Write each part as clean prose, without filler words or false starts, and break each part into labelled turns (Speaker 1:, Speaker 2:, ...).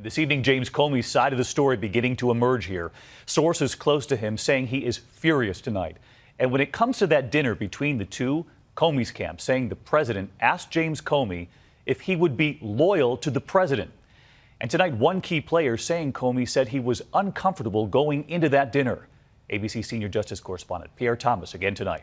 Speaker 1: This evening, James Comey's side of the story beginning to emerge here. Sources close to him saying he is furious tonight. And when it comes to that dinner between the two, Comey's camp saying the president asked James Comey if he would be loyal to the president. And tonight, one key player saying Comey said he was uncomfortable going into that dinner. ABC senior justice correspondent Pierre Thomas again tonight.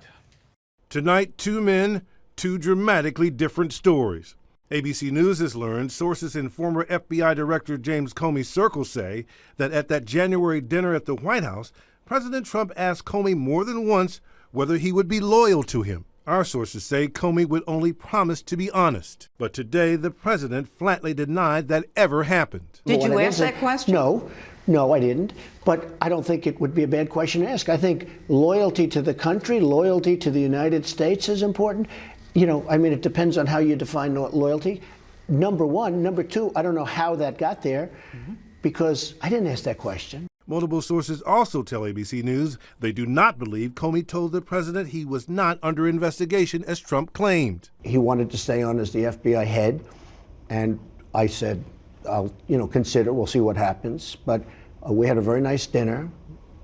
Speaker 2: Tonight, two men, two dramatically different stories. ABC News has learned sources in former FBI Director James Comey's circle say that at that January dinner at the White House, President Trump asked Comey more than once whether he would be loyal to him. Our sources say Comey would only promise to be honest. But today, the president flatly denied that ever happened.
Speaker 3: Did you ask that question?
Speaker 4: No, I didn't. But I don't think it would be a bad question to ask. I think loyalty to the country, loyalty to the United States is important. It depends on how you define loyalty. Number one. Number two, I don't know how that got there because I didn't ask that question.
Speaker 2: Multiple sources also tell ABC News they do not believe Comey told the president he was not under investigation as Trump claimed.
Speaker 4: He wanted to stay on as the FBI head, and I said, I'll consider, we'll see what happens. But we had a very nice dinner.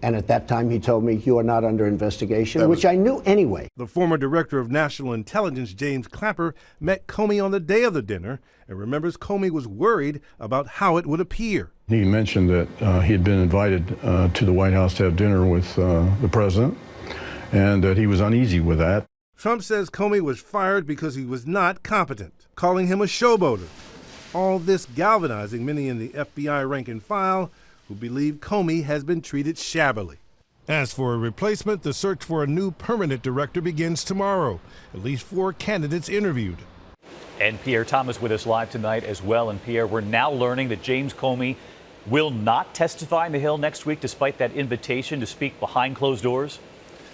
Speaker 4: And at that time, he told me, you are not under investigation, which I knew anyway.
Speaker 2: The former director of national intelligence, James Clapper, met Comey on the day of the dinner and remembers Comey was worried about how it would appear.
Speaker 5: He mentioned that he had been invited to the White House to have dinner with the president and that he was uneasy with that.
Speaker 2: Trump says Comey was fired because he was not competent, calling him a showboater. All this galvanizing many in the FBI rank and file who believe Comey has been treated shabbily. As for a replacement, the search for a new permanent director begins tomorrow. At least 4 candidates interviewed.
Speaker 1: And Pierre Thomas with us live tonight as well. And Pierre, we're now learning that James Comey will not testify in the Hill next week despite that invitation to speak behind closed doors.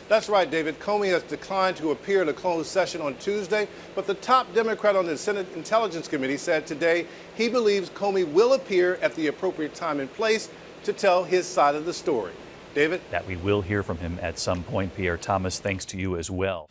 Speaker 2: That's right, David. Comey has declined to appear in a closed session on Tuesday, but the top Democrat on the Senate Intelligence Committee said today he believes Comey will appear at the appropriate time and place to tell his side of the story. David?
Speaker 1: That we will hear from him at some point. Pierre Thomas, thanks to you as well.